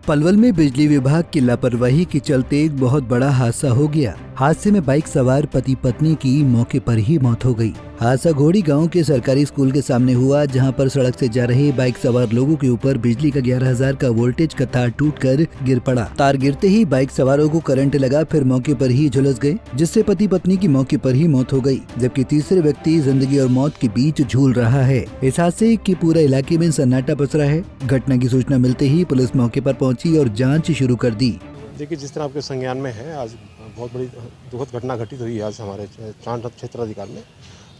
पलवल में बिजली विभाग की लापरवाही के चलते एक बहुत बड़ा हादसा हो गया। हादसे में बाइक सवार पति पत्नी की मौके पर ही मौत हो गई। हादसा घोड़ी गांव के सरकारी स्कूल के सामने हुआ, जहां पर सड़क से जा रहे बाइक सवार लोगों के ऊपर बिजली का 11,000 का वोल्टेज का तार टूटकर गिर पड़ा। तार गिरते ही बाइक सवारों को करंट लगा, फिर मौके पर ही झुलस गए, जिससे पति पत्नी की मौके पर ही मौत हो गई, जबकि तीसरे व्यक्ति जिंदगी और मौत के बीच झूल रहा है। इस हादसे के पूरे इलाके में सन्नाटा पसरा है। घटना की सूचना मिलते ही पुलिस मौके पर पहुंची और जांच शुरू कर दी। देखिए, जिस तरह आपके संज्ञान में है, आज बहुत बड़ी दुखद घटना घटित हुई है आज हमारे चांद क्षेत्राधिकार में,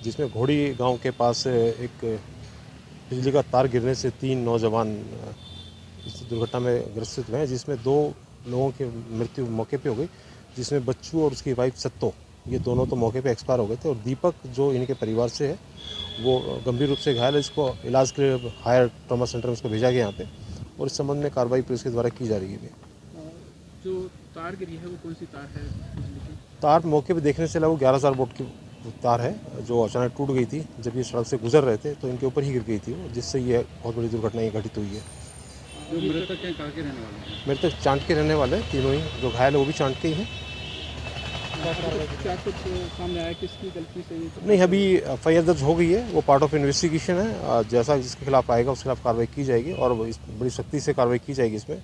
जिसमें घोड़ी गांव के पास एक बिजली का तार गिरने से 3 नौजवान इस दुर्घटना में ग्रसित हुए हैं, जिसमें 2 लोगों की मृत्यु मौके पे हो गई, जिसमें बच्चू और उसकी वाइफ सत्तो, ये दोनों तो मौके पे एक्सपायर हो गए थे, और दीपक जो इनके परिवार से है वो गंभीर रूप से घायल है। इसको इलाज के लिए हायर ट्रॉमा सेंटर में उसको भेजा गया यहाँ पे, और इस संबंध में कार्रवाई पुलिस के द्वारा की जा रही है। जो तार गिरी है वो कौन सी तार है? तार मौके पे देखने से लगा वो 11,000 वोल्ट की तार है, जो अचानक टूट गई थी जब ये सड़क से गुजर रहे थे, तो इनके ऊपर ही गिर गई थी वो, जिससे ये बहुत बड़ी दुर्घटना ये घटित हुई है। जो मृतक हैं कहाँ के रहने वाले हैं? मृतक चांद के रहने वाले हैं, तीनों ही। जो घायल है वो भी चांद के ही हैं। क्या कुछ सामने आया किसकी गलती से? नहीं, अभी एफआईआर दर्ज हो गई है, वो पार्ट ऑफ इन्वेस्टिगेशन है। जैसा जिसके खिलाफ आएगा उसके खिलाफ कार्रवाई की जाएगी, और बड़ी सख्ती से कार्रवाई की जाएगी इसमें,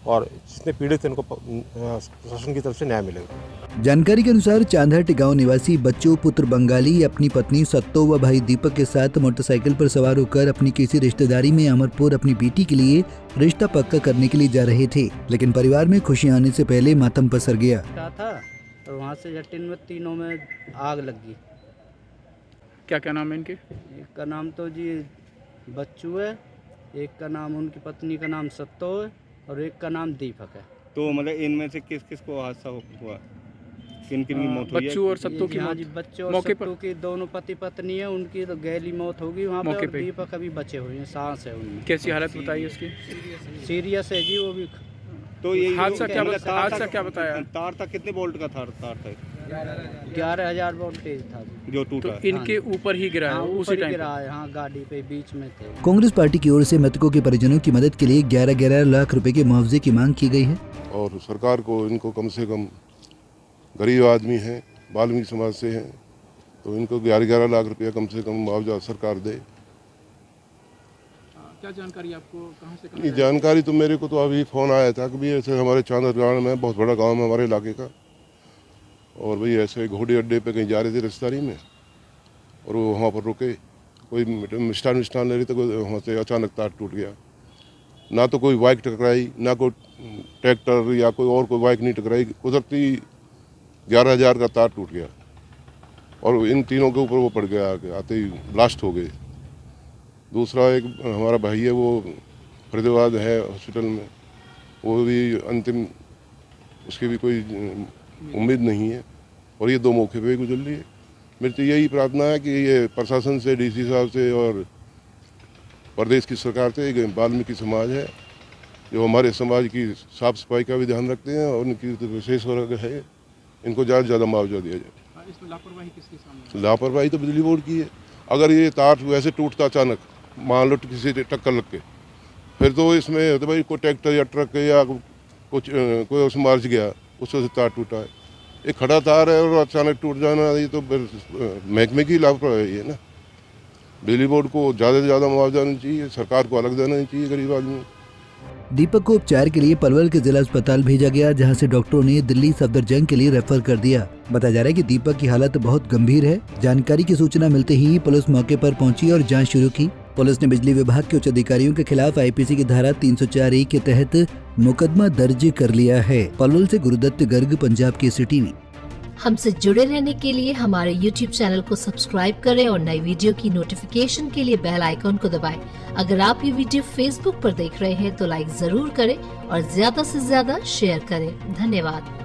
और जितने पीड़ित हैं उनको प्रशासन की तरफ से न्याय मिलेगा। जानकारी के अनुसार चांदहट गांव निवासी बच्चू पुत्र बंगाली अपनी पत्नी सत्तो व भाई दीपक के साथ मोटरसाइकिल पर सवार होकर अपनी किसी रिश्तेदारी में अमरपुर अपनी बेटी के लिए रिश्ता पक्का करने के लिए जा रहे थे, लेकिन परिवार में खुशियां आने से पहले मातम पसर गया था, और वहाँ से जटिन में तीनों में आग लगी। क्या क्या नाम है इनके? एक का नाम तो जी बच्चू है, एक का नाम उनकी पत्नी का नाम सत्तो है, और एक का नाम दीपक है। तो मतलब इनमें से किस किस को हादसा हुआ? किन किन की मौत हुई है? बच्चू और सत्तो की मौत? बच्चू और सत्तो की दोनों पति पत्नी है, उनकी तो गहरी मौत होगी वहाँ पे, और दीपक अभी बचे हुए हैं, सांस है उनमें। कैसी हालत बताई उसकी? सीरियस है जी वो भी। तो ये हादसा क्या बताया? तार था कितने वोल्ट का तार था? 11,000 वोल्टेज था जो टूटा। तो इनके ऊपर ही गिरा है? उसी टाइम गिरा है, हाँ, गाड़ी पे बीच में थे। कांग्रेस पार्टी की ओर से मृतकों के परिजनों की मदद के लिए 11-11 लाख रुपए के मुआवजे की मांग की गई है। और सरकार को इनको कम से कम, गरीब आदमी हैं, वाल्मीकि समाज से हैं, तो इनको 11-11 लाख रुपया कम से कम मुआवजा सरकार दे। क्या जानकारी आपको कहाँ से? ये जानकारी तो मेरे को तो अभी फ़ोन आया था कि भाई ऐसे हमारे चांदहट गाँव में, बहुत बड़ा गांव है हमारे इलाके का, और भाई ऐसे घोड़े अड्डे पे कहीं जा रहे थे रिश्तेदारी में, और वो वहाँ पर रुके, कोई मिष्ठान ले रही, तो वहाँ से अचानक तार टूट गया। ना तो कोई बाइक टकराई, ना कोई ट्रैक्टर या कोई और कोई बाइक नहीं टकराई, कुदरती 11,000 का तार टूट गया, और इन तीनों के ऊपर वो पड़ गया, आते ही ब्लास्ट हो गए। दूसरा एक हमारा भाई है, वो फरीदाबाद है हॉस्पिटल में, वो भी अंतिम, उसकी भी कोई उम्मीद नहीं है, और ये 2 मौके पे गुजर रही है। मेरी तो यही प्रार्थना है कि ये प्रशासन से, डीसी साहब से और प्रदेश की सरकार से, वाल्मीकि समाज है जो हमारे समाज की साफ सफाई का भी ध्यान रखते हैं, और उनकी तो विशेष वर्ग है, इनको ज़्यादा से ज़्यादा मुआवजा दिया जाए। इसमें लापरवाही किसकी सामने? लापरवाही तो बिजली बोर्ड की है। अगर ये तार वैसे टूटता अचानक, मान लो किसी टक्कर लग के, फिर तो इसमें तो भाई कोई ट्रैक्टर या ट्रक या कुछ कोई उसमें मार्च गया, उससे तार टूटा है। एक खड़ा तार है और अचानक टूट जाना, ये तो महकमे की लापरवाही है ना। बिजली बोर्ड को ज़्यादा से ज़्यादा मुआवजा देना चाहिए, सरकार को अलग देना चाहिए गरीब आदमी। दीपक को उपचार के लिए पलवल के जिला अस्पताल भेजा गया, जहां से डॉक्टरों ने दिल्ली सफदरजंग के लिए रेफर कर दिया। बताया जा रहा है कि दीपक की हालत बहुत गंभीर है। जानकारी की सूचना मिलते ही पुलिस मौके पर पहुंची और जांच शुरू की। पुलिस ने बिजली विभाग के उच्च अधिकारियों के खिलाफ आईपीसी की धारा 304(a) के तहत मुकदमा दर्ज कर लिया है। पलवल से गुरुदत्त गर्ग, पंजाब केसरी टीवी। हमसे जुड़े रहने के लिए हमारे YouTube चैनल को सब्सक्राइब करें और नई वीडियो की नोटिफिकेशन के लिए बेल आइकॉन को दबाएं। अगर आप ये वीडियो Facebook पर देख रहे हैं तो लाइक जरूर करें और ज्यादा से ज्यादा शेयर करें। धन्यवाद।